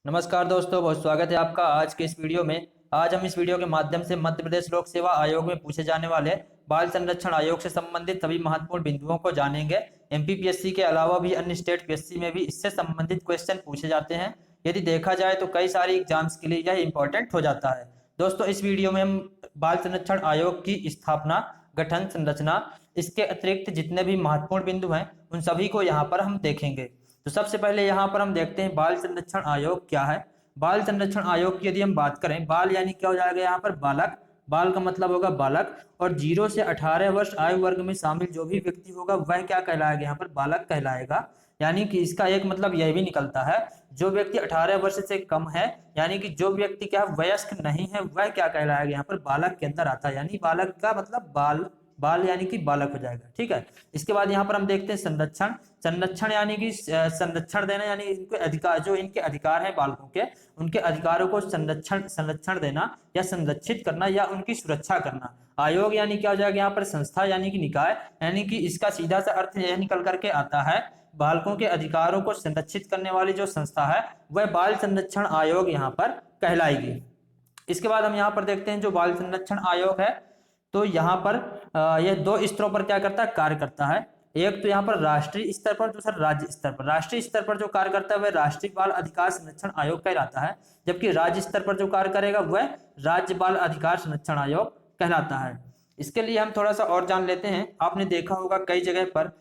नमस्कार दोस्तों, बहुत स्वागत है आपका आज के इस वीडियो में। आज हम इस वीडियो के माध्यम से मध्य प्रदेश लोक सेवा आयोग में पूछे जाने वाले बाल संरक्षण आयोग से संबंधित सभी महत्वपूर्ण बिंदुओं को जानेंगे। एमपीपीएससी के अलावा भी अन्य स्टेट पीएससी में भी इससे संबंधित क्वेश्चन पूछे जाते हैं। यदि देखा जाए तो कई सारी एग्जाम्स के लिए यह इंपॉर्टेंट हो जाता है। दोस्तों, इस वीडियो में हम बाल संरक्षण आयोग की स्थापना, गठन, संरचना, इसके अतिरिक्त जितने भी महत्वपूर्ण बिंदु हैं उन सभी को यहाँ पर हम देखेंगे। तो सबसे पहले यहाँ पर हम देखते हैं बाल संरक्षण आयोग क्या है। बाल संरक्षण आयोग की यदि हम बात करें, बाल यानी क्या हो जाएगा यहाँ पर बालक, बाल का मतलब होगा बालक, और 0 से 18 वर्ष आयु वर्ग में शामिल जो भी व्यक्ति होगा वह क्या कहलाएगा, यहाँ पर बालक कहलाएगा। यानी कि इसका एक मतलब यह भी निकलता है, जो व्यक्ति 18 वर्ष से कम है, यानी कि जो व्यक्ति क्या वयस्क नहीं है, वह क्या कहलाएगा, यहाँ पर बालक के अंदर आता है। यानी बालक का मतलब बाल, बाल यानी कि बालक हो जाएगा। ठीक है। इसके बाद यहाँ पर हम देखते हैं संरक्षण। संरक्षण यानी कि संरक्षण देना, यानी इनके अधिकार, जो इनके अधिकार हैं बालकों के, उनके अधिकारों को संरक्षण संरक्षण देना या संरक्षित करना या उनकी सुरक्षा करना। आयोग यानी क्या हो जाएगा यहाँ पर संस्था यानी कि निकाय, यानी कि इसका सीधा सा अर्थ यह निकल करके आता है, बालकों के अधिकारों को संरक्षित करने वाली जो संस्था है वह बाल संरक्षण आयोग यहाँ पर कहलाएगी। इसके बाद हम यहाँ पर देखते हैं जो बाल संरक्षण आयोग है, तो यहाँ पर यह दो स्तरों पर क्या करता है, कार्य करता है। एक तो यहाँ पर राष्ट्रीय स्तर पर, दूसरा राज्य स्तर पर। राष्ट्रीय स्तर पर जो कार्य करता है वह राष्ट्रीय बाल अधिकार संरक्षण आयोग कहलाता है, जबकि राज्य स्तर पर जो कार्य करेगा वह राज्य बाल अधिकार संरक्षण आयोग कहलाता है। इसके लिए हम थोड़ा सा और जान लेते हैं। आपने देखा होगा कई जगह पर,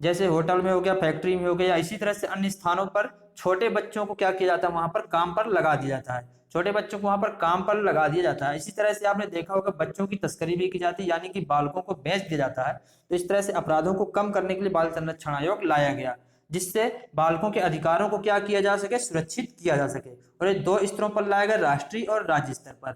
जैसे होटल में हो गया, फैक्ट्री में हो गया, या इसी तरह से अन्य स्थानों पर छोटे बच्चों को क्या किया जाता है, वहां पर काम पर लगा दिया जाता है। छोटे बच्चों को वहां पर काम पर लगा दिया जाता है। इसी तरह से आपने देखा होगा बच्चों की तस्करी भी की जाती है, यानी कि बालकों को बेच दिया जाता है। तो इस तरह से अपराधों को कम करने के लिए बाल संरक्षण आयोग लाया गया, जिससे बालकों के अधिकारों को क्या किया जा सके, सुरक्षित किया जा सके। और ये दो स्तरों पर लाया गया, राष्ट्रीय और राज्य स्तर पर।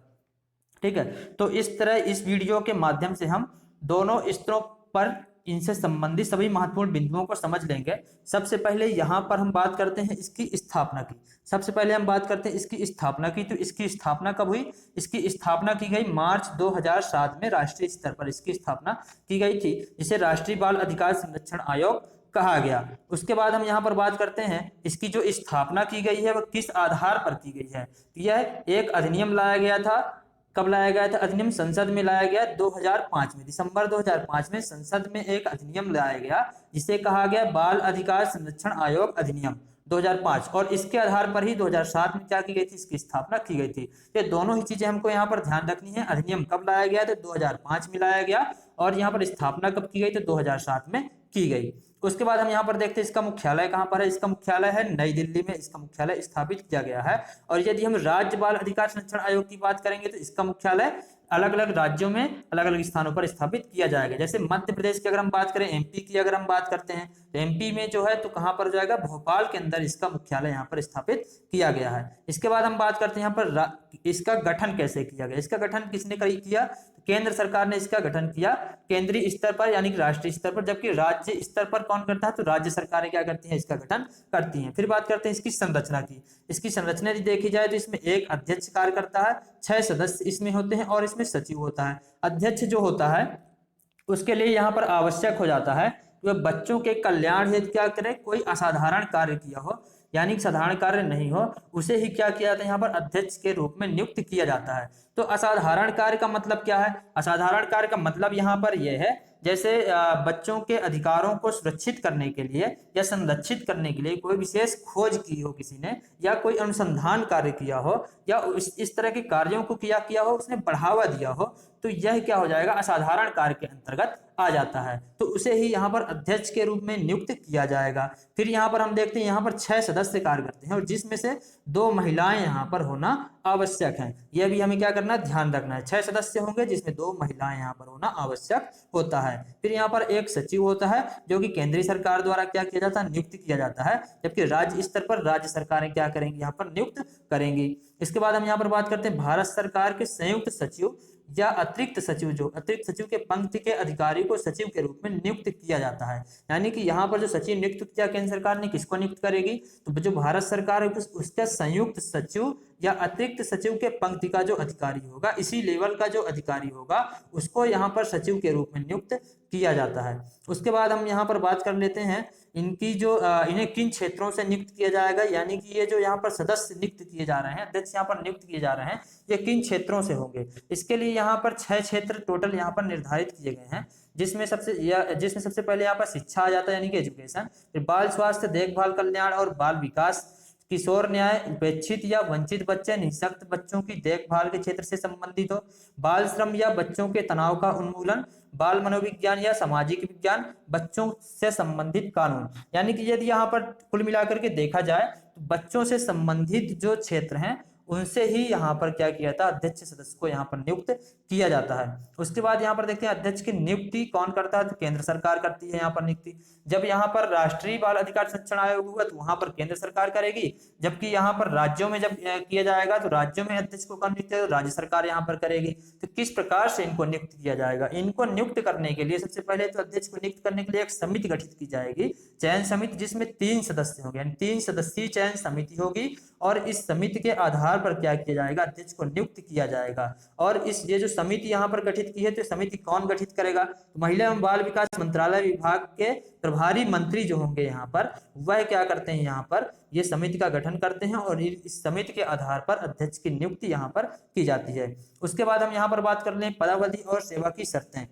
ठीक है। तो इस तरह इस वीडियो के माध्यम से हम दोनों स्तरों पर इनसे संबंधित सभी महत्वपूर्ण बिंदुओं को समझ लेंगे। सबसे पहले यहाँ पर हम बात करते हैं इसकी स्थापना की। सबसे पहले हम बात करते हैं इसकी स्थापना की। तो इसकी स्थापना कब हुई? इसकी स्थापना की गई मार्च 2007 में, राष्ट्रीय स्तर पर इसकी स्थापना की गई थी, जिसे राष्ट्रीय बाल अधिकार संरक्षण आयोग कहा गया। उसके बाद हम यहाँ पर बात करते हैं इसकी जो स्थापना की गई है वह किस आधार पर की गई है। यह एक अधिनियम लाया गया था। कब लाया गया था अधिनियम? संसद में लाया गया 2005 में, दिसंबर 2005 में संसद में एक अधिनियम लाया गया, जिसे कहा गया बाल अधिकार संरक्षण आयोग अधिनियम 2005। और इसके आधार पर ही 2007 में क्या की गई थी, इसकी स्थापना की गई थी। ये दोनों ही चीजें हमको यहाँ पर ध्यान रखनी है। अधिनियम कब लाया गया? तो 2005 में लाया गया, और यहाँ पर स्थापना कब की गई? तो 2007 में की गई। उसके बाद हम यहाँ पर देखते हैं इसका मुख्यालय कहाँ पर है। इसका मुख्यालय है नई दिल्ली में, इसका मुख्यालय स्थापित किया गया है। और यदि हम राज्य बाल अधिकार संरक्षण आयोग की बात करेंगे तो इसका मुख्यालय अलग अलग राज्यों में अलग अलग स्थानों पर स्थापित किया जाएगा। जैसे मध्य प्रदेश की अगर हम बात करें, एमपी की अगर हम बात करते हैं, तो एमपी में जो है तो कहाँ पर जाएगा, भोपाल के अंदर इसका मुख्यालय यहाँ पर स्थापित किया गया है। इसके बाद हम बात करते हैं यहाँ पर इसका गठन कैसे किया गया। इसका गठन किसने किया? तो केंद्र सरकार ने इसका गठन किया केंद्रीय स्तर पर, यानी कि राष्ट्रीय स्तर पर। जबकि राज्य स्तर पर कौन करता है? तो राज्य सरकारें क्या करती हैं, इसका गठन करती हैं। फिर बात करते हैं इसकी संरचना की। इसकी संरचना यदि देखी जाए तो इसमें एक अध्यक्ष कार्य करता है, 6 सदस्य इसमें होते हैं, और इसमें सचिव होता है। अध्यक्ष जो होता है उसके लिए यहाँ पर आवश्यक हो जाता है कि वह बच्चों के कल्याण हेतु क्या करे, कोई असाधारण कार्य किया हो, यानी साधारण कार्य नहीं हो, उसे ही क्या किया जाता है, यहाँ पर अध्यक्ष के रूप में नियुक्त किया जाता है। तो असाधारण कार्य का मतलब क्या है? असाधारण कार्य का मतलब यहाँ पर यह है, जैसे बच्चों के अधिकारों को सुरक्षित करने के लिए या संरक्षित करने के लिए कोई विशेष खोज की हो किसी ने, या कोई अनुसंधान कार्य किया हो, या इस तरह के कार्यों को किया हो, उसने बढ़ावा दिया हो, तो यह क्या हो जाएगा, असाधारण कार्य के अंतर्गत आ जाता है। तो उसे ही यहाँ पर अध्यक्ष के रूप में नियुक्त किया जाएगा। फिर यहाँ पर हम देखते हैं यहाँ पर 6 सदस्य कार्य करते हैं, और जिसमें से 2 महिलाएं यहाँ पर होना आवश्यक है। यह भी हमें क्या करना है, ध्यान रखना है। 6 सदस्य होंगे जिसमें 2 महिलाएं यहाँ पर होना आवश्यक होता है। फिर यहाँ पर एक सचिव होता है, जो कि केंद्रीय सरकार द्वारा क्या किया जाता है, नियुक्त किया जाता है। जबकि राज्य स्तर पर राज्य सरकारें क्या करेंगी, यहाँ पर नियुक्त करेंगी। इसके बाद हम यहाँ पर बात करते हैं भारत सरकार के संयुक्त सचिव या अतिरिक्त सचिव। जो अतिरिक्त सचिव के पंक्ति के अधिकारी को सचिव के रूप में नियुक्त किया जाता है। यानी कि यहाँ पर जो सचिव नियुक्त किया केंद्र सरकार ने, किसको नियुक्त करेगी, तो जो भारत सरकार है उसका संयुक्त सचिव या अतिरिक्त सचिव के पंक्ति का जो अधिकारी होगा, इसी लेवल का जो अधिकारी होगा, उसको यहाँ पर सचिव के रूप में नियुक्त किया जाता है। उसके बाद हम यहाँ पर बात कर लेते हैं इनकी जो इन्हें किन क्षेत्रों से नियुक्त किया जाएगा, यानी कि ये जो यहाँ पर सदस्य नियुक्त किए जा रहे हैं, अध्यक्ष यहाँ पर नियुक्त किए जा रहे हैं, ये किन क्षेत्रों से होंगे। इसके लिए यहाँ पर 6 क्षेत्र टोटल यहाँ पर निर्धारित किए गए हैं, जिसमें सबसे पहले यहाँ पर शिक्षा आ जाता है, यानी कि एजुकेशन, फिर बाल स्वास्थ्य, देखभाल, कल्याण और बाल विकास, किशोर न्याय, उपेक्षित या वंचित बच्चे, निःशक्त बच्चों की देखभाल के क्षेत्र से संबंधित हो, बाल श्रम या बच्चों के तनाव का उन्मूलन, बाल मनोविज्ञान या सामाजिक विज्ञान, बच्चों से संबंधित कानून। यानी कि यदि यहाँ पर कुल मिलाकर के देखा जाए तो बच्चों से संबंधित जो क्षेत्र हैं उनसे ही यहाँ पर क्या किया था, अध्यक्ष सदस्य को यहाँ पर नियुक्त किया जाता है। उसके बाद यहाँ पर देखते हैं अध्यक्ष की नियुक्ति कौन करता है, तो केंद्र सरकार करती है यहाँ पर नियुक्ति। जब यहाँ पर राष्ट्रीय बाल अधिकार संरक्षण आयोग होगा तो वहां पर केंद्र सरकार करेगी, जबकि यहाँ पर राज्यों में जब किया जाएगा तो राज्यों में अध्यक्ष को कौन नियुक्त, राज्य सरकार यहाँ पर करेगी। तो किस प्रकार से इनको नियुक्त किया जाएगा, इनको नियुक्त करने के लिए सबसे पहले तो अध्यक्ष को नियुक्त करने के लिए एक समिति गठित की जाएगी, चयन समिति, जिसमें 3 सदस्य होंगे, यानी 3 सदस्यीय चयन समिति होगी। और इस समिति के आधार पर क्या किया जाएगा, अध्यक्ष को नियुक्त किया जाएगा। और ये जो समिति यहाँ पर गठित की है, तो समिति कौन गठित करेगा, तो महिला एवं बाल विकास मंत्रालय विभाग के प्रभारी मंत्री जो होंगे यहाँ पर, वह क्या करते हैं, यहाँ पर ये समिति का गठन करते हैं और इस समिति के आधार पर अध्यक्ष की नियुक्ति यहाँ पर की जाती है। उसके बाद हम यहाँ पर बात कर लें पदावधि और सेवा की शर्तें।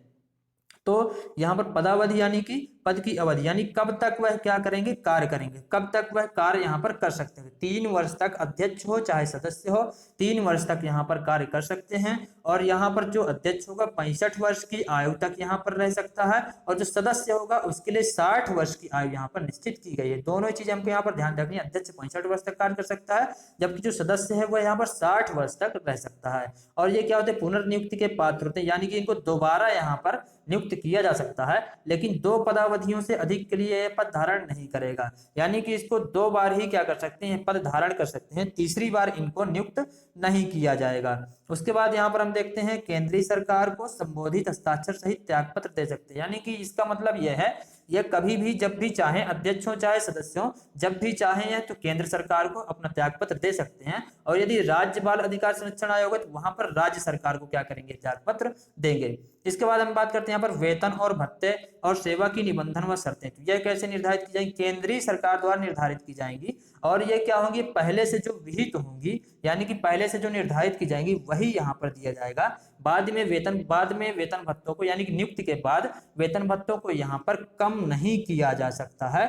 तो यहाँ पर पदावधि यानी कि पद की अवधि, यानी कब तक वह क्या करेंगे, कार्य करेंगे, कब तक वह कार्य यहाँ पर कर सकते हैं। 3 वर्ष तक अध्यक्ष हो चाहे सदस्य हो, 3 वर्ष तक यहाँ पर कार्य कर सकते हैं। और यहाँ पर जो अध्यक्ष होगा 65 वर्ष की आयु तक यहाँ पर रह सकता है, और जो सदस्य होगा उसके लिए 60 वर्ष की आयु यहाँ पर निश्चित की गई है। दोनों चीजें हमको यहाँ पर ध्यान रखनी है, अध्यक्ष 65 वर्ष तक कार्य कर सकता है, जबकि जो सदस्य है वह यहाँ पर 60 वर्ष तक रह सकता है। और ये क्या होते हैं, पुनर्नियुक्ति के पात्र होते हैं, यानी कि इनको दोबारा यहाँ पर नियुक्त किया जा सकता है, लेकिन 2 पदावधियों से अधिक के लिए यह पद धारण नहीं करेगा। यानी कि इसको 2 बार ही क्या कर सकते हैं, पद धारण कर सकते हैं, तीसरी बार इनको नियुक्त नहीं किया जाएगा। उसके बाद यहाँ पर हम देखते हैं केंद्रीय सरकार को संबोधित हस्ताक्षर सहित त्यागपत्र दे सकते हैं। यानी कि इसका मतलब यह है, यह कभी भी जब भी चाहे, अध्यक्ष हो चाहे सदस्य हो, जब भी चाहे तो केंद्र सरकार को अपना त्यागपत्र दे सकते हैं। और यदि राज्य बाल अधिकार संरक्षण आयोग है तो वहां पर राज्य सरकार को क्या करेंगे, त्यागपत्र देंगे। इसके बाद हम बात करते हैं यहाँ पर वेतन और भत्ते और सेवा की निबंधन व शर्तें। तो यह कैसे निर्धारित की जाएंगी, केंद्रीय सरकार द्वारा निर्धारित की जाएंगी। और ये क्या होंगी, पहले से जो विहित होंगी, यानी कि पहले से जो निर्धारित की जाएंगी वही यहाँ पर दिया जाएगा। बाद में वेतन भत्तों को, यानी कि नियुक्ति के बाद वेतन भत्तों को यहाँ पर कम नहीं किया जा सकता है,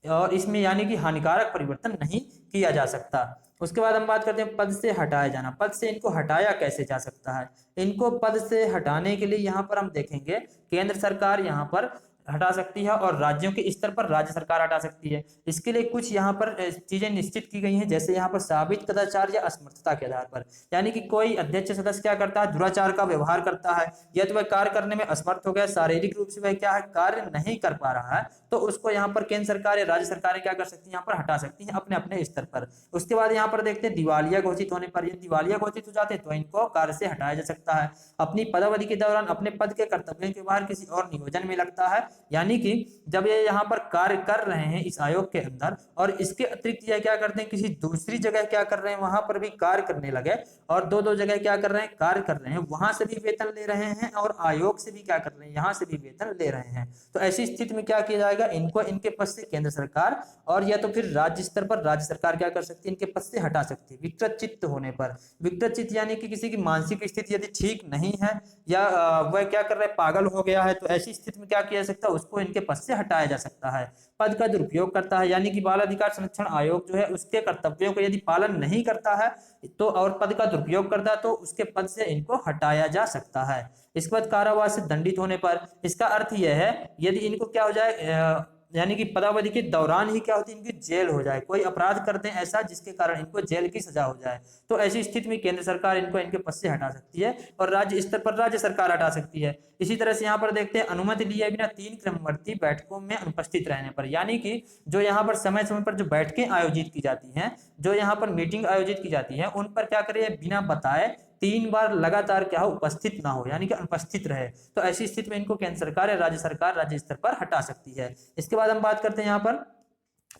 और इसमें यानी कि हानिकारक परिवर्तन नहीं किया जा सकता। उसके बाद हम बात करते हैं पद से हटाया जाना। पद से इनको हटाया कैसे जा सकता है, इनको पद से हटाने के लिए यहाँ पर हम देखेंगे केंद्र सरकार यहाँ पर हटा सकती है और राज्यों के स्तर पर राज्य सरकार हटा सकती है। इसके लिए कुछ यहाँ पर चीजें निश्चित की गई हैं, जैसे यहाँ पर साबित कदाचार या असमर्थता के आधार पर, यानी कि कोई अध्यक्ष सदस्य क्या करता है, दुराचार का व्यवहार करता है, या तो वह कार्य करने में असमर्थ हो गया, शारीरिक रूप से वह क्या है, कार्य नहीं कर पा रहा है, तो उसको यहाँ पर केंद्र सरकार या राज्य सरकार क्या कर सकती है, यहाँ पर हटा सकती है अपने अपने स्तर पर। उसके बाद यहाँ पर देखते हैं दिवालिया घोषित होने पर, यदि दिवालिया घोषित हो जाते तो इनको कार्य से हटाया जा सकता है। अपनी पदावधि के दौरान अपने पद के कर्तव्यों के बाहर किसी और नियोजन में लगता है, यानी कि जब ये यहाँ पर कार्य कर रहे हैं इस आयोग के अंदर, और इसके अतिरिक्त ये क्या करते हैं, किसी दूसरी जगह क्या कर रहे हैं, वहां पर भी कार्य करने लगे, और दो जगह क्या कर रहे हैं, कार्य कर रहे हैं, वहां से भी वेतन ले रहे हैं और आयोग से भी क्या कर रहे हैं, यहाँ से भी वेतन ले रहे हैं। तो ऐसी स्थिति में क्या किया जाएगा, इनको इनके पद से केंद्र सरकार और या तो फिर राज्य स्तर पर राज्य सरकार क्या कर सकती है, इनके पद से हटा सकती है विकृत चित्त होने पर। विकृत चित्त यानी कि किसी की मानसिक स्थिति यदि ठीक नहीं है, या वह क्या कर रहा है, पागल हो गया है, तो ऐसी स्थिति में क्या किया जा सकता है, उसको इनके पद से हटाया जा सकता है। पद का दुरुपयोग करता है, यानी कि बाल अधिकार संरक्षण आयोग जो है उसके कर्तव्यों को यदि पालन नहीं करता है तो, और पद का दुरुपयोग करता है, तो उसके पद से इनको हटाया जा सकता है। इसके बाद कारावास से दंडित होने पर, इसका अर्थ यह है यदि इनको क्या हो जाए, यानी कि पदावधि के दौरान ही क्या होती है, इनकी जेल हो जाए, कोई अपराध कर दें ऐसा जिसके कारण इनको जेल की सजा हो जाए, तो ऐसी स्थिति में केंद्र सरकार इनको इनके पद से हटा सकती है और राज्य स्तर पर राज्य सरकार हटा सकती है। इसी तरह से यहाँ पर देखते हैं अनुमति लिए बिना 3 क्रमवर्ती बैठकों में अनुपस्थित रहने पर, यानी कि जो यहाँ पर समय समय पर जो बैठकें आयोजित की जाती हैं, जो यहाँ पर मीटिंग आयोजित की जाती है, उन पर क्या करें, बिना बताए 3 बार लगातार क्या हो, उपस्थित ना हो, यानी कि अनुपस्थित रहे, तो ऐसी स्थिति में इनको केंद्र सरकार या राज्य सरकार राज्य स्तर पर हटा सकती है। इसके बाद हम बात करते हैं यहाँ पर,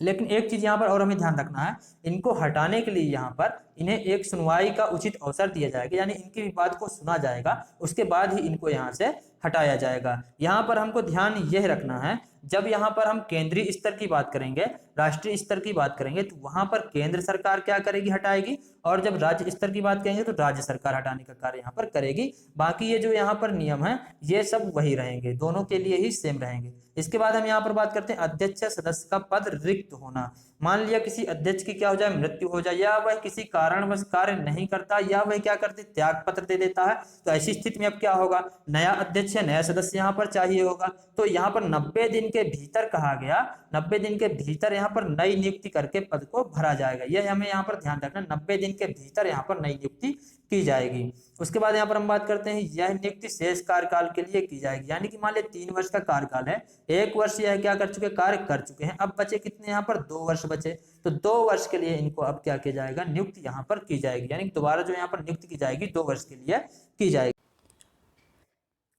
लेकिन एक चीज यहाँ पर और हमें ध्यान रखना है, इनको हटाने के लिए यहाँ पर इन्हें एक सुनवाई का उचित अवसर दिया जाएगा, यानी इनके विवाद को सुना जाएगा, उसके बाद ही इनको यहाँ से हटाया जाएगा। यहाँ पर हमको ध्यान यह रखना है, जब यहाँ पर हम केंद्रीय स्तर की बात करेंगे, राष्ट्रीय स्तर की बात करेंगे, तो वहां पर केंद्र सरकार क्या करेगी, हटाएगी, और जब राज्य स्तर की बात करेंगे तो राज्य सरकार हटाने का कार्य यहाँ पर करेगी। बाकी ये जो यहाँ पर नियम है ये सब वही रहेंगे, दोनों के लिए ही सेम रहेंगे। इसके बाद हम यहाँ पर बात करते हैं अध्यक्ष या सदस्य का पद रिक्त होना। मान लिया किसी अध्यक्ष की क्या हो जाए, मृत्यु हो जाए, या वह किसी कारणवश कार्य नहीं करता, या वह क्या करते, त्याग पत्र दे देता है, तो ऐसी स्थिति में अब क्या होगा, नया अध्यक्ष या नया सदस्य यहाँ पर चाहिए होगा। तो यहाँ पर 90 दिन के भीतर कहा गया, 90 दिन के भीतर यहाँ पर नई नियुक्ति करके पद को भरा जाएगा। यह हमें यहाँ पर ध्यान रखना, 90 दिन के भीतर यहाँ पर नई नियुक्ति की जाएगी। उसके बाद यहाँ पर हम बात करते हैं, यह नियुक्ति शेष कार्यकाल के लिए की जाएगी। यानी कि मान लिया 3 वर्ष का कार्यकाल है, 1 वर्ष यह क्या कर चुके, कार्य कर चुके हैं, अब बचे कितने यहाँ पर 2 वर्ष बचे, तो 2 वर्ष के लिए इनको अब क्या किया जाएगा, नियुक्ति यहाँ पर की जाएगी। यानी दोबारा जो यहाँ पर नियुक्ति की जाएगी 2 वर्ष के लिए की जाएगी।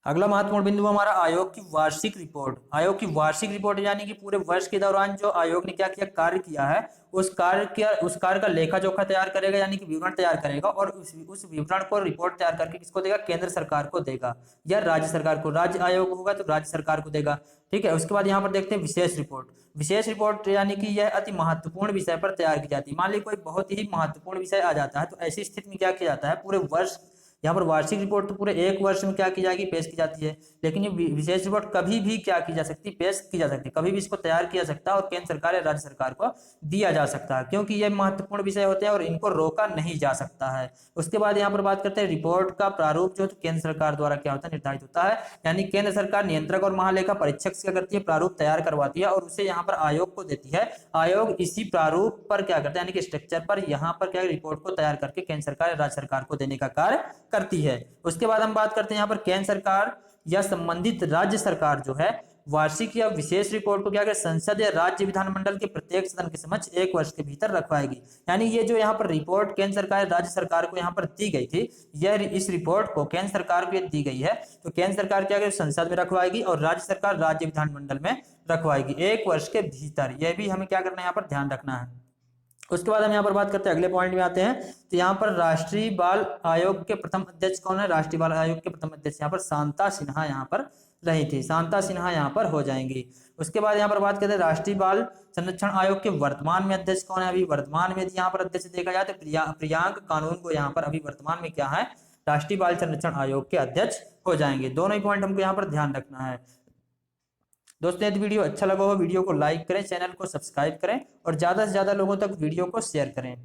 अगला महत्वपूर्ण बिंदु हमारा आयोग की वार्षिक रिपोर्ट। आयोग की वार्षिक रिपोर्ट यानी कि पूरे वर्ष के दौरान जो आयोग ने क्या किया, कार्य किया है, उस कार्य का लेखा जोखा तैयार करेगा, यानी कि विवरण तैयार करेगा, और उस विवरण को रिपोर्ट तैयार करके किसको देगा, केंद्र सरकार को देगा या राज्य सरकार को। राज्य आयोग होगा तो राज्य सरकार को देगा। ठीक है, उसके बाद यहाँ पर देखते हैं विशेष रिपोर्ट। विशेष रिपोर्ट यानी कि यह अति महत्वपूर्ण विषय पर तैयार की जाती है। मान लीजिए कोई बहुत ही महत्वपूर्ण विषय आ जाता है, तो ऐसी स्थिति में क्या किया जाता है, पूरे वर्ष, यहाँ पर वार्षिक रिपोर्ट तो पूरे 1 वर्ष में क्या की जाएगी, पेश की जाती है, लेकिन ये विशेष रिपोर्ट कभी भी क्या की जा सकती, पेश की जा सकती है, कभी भी इसको तैयार किया सकता है और केंद्र सरकार या राज्य सरकार को दिया जा सकता है, क्योंकि ये महत्वपूर्ण विषय होते हैं और इनको रोका नहीं जा सकता है। उसके बाद यहाँ पर बात करते हैं रिपोर्ट का प्रारूप जो केंद्र सरकार द्वारा क्या होता है, निर्धारित होता है। यानी केंद्र सरकार नियंत्रक और महालेखा परीक्षक से क्या करती है, प्रारूप तैयार करवाती है और उसे यहाँ पर आयोग को देती है। आयोग इसी प्रारूप पर क्या करता है, यानी कि स्ट्रक्चर पर यहाँ पर क्या रिपोर्ट को तैयार करके केंद्र सरकार या राज्य सरकार को देने का कार्य करती है। उसके बाद हम बात करते हैं यहाँ पर केंद्र सरकार या संबंधित राज्य सरकार जो है वार्षिक या विशेष रिपोर्ट को क्या करे, संसद या राज्य विधानमंडल के प्रत्येक सदन के समक्ष 1 वर्ष के भीतर रखवाएगी। यानी ये जो यहाँ पर रिपोर्ट केंद्र सरकार राज्य सरकार को यहाँ पर दी गई थी, यह इस रिपोर्ट को केंद्र सरकार को दी गई है, तो केंद्र सरकार क्या करे, संसद में रखवाएगी और राज्य सरकार राज्य विधानमंडल में रखवाएगी 1 वर्ष के भीतर। यह भी हमें क्या करना है, यहाँ पर ध्यान रखना है। उसके बाद हम यहाँ पर बात करते हैं, अगले पॉइंट में आते हैं, तो यहाँ पर राष्ट्रीय बाल आयोग के प्रथम अध्यक्ष कौन है, राष्ट्रीय बाल आयोग के प्रथम अध्यक्ष यहाँ पर शांता सिन्हा यहाँ पर रही थी, शांता सिन्हा यहाँ पर हो जाएंगी। उसके बाद यहाँ पर बात करते हैं राष्ट्रीय बाल संरक्षण आयोग के वर्तमान में अध्यक्ष कौन है, अभी वर्तमान में यहाँ पर अध्यक्ष देखा जाए तो प्रियांक कानून को यहाँ पर अभी वर्तमान में क्या है, राष्ट्रीय बाल संरक्षण आयोग के अध्यक्ष हो जाएंगे। दोनों ही पॉइंट हमको यहाँ पर ध्यान रखना है। दोस्तों यदि वीडियो अच्छा लगा हो वीडियो को लाइक करें, चैनल को सब्सक्राइब करें और ज्यादा से ज्यादा लोगों तक वीडियो को शेयर करें।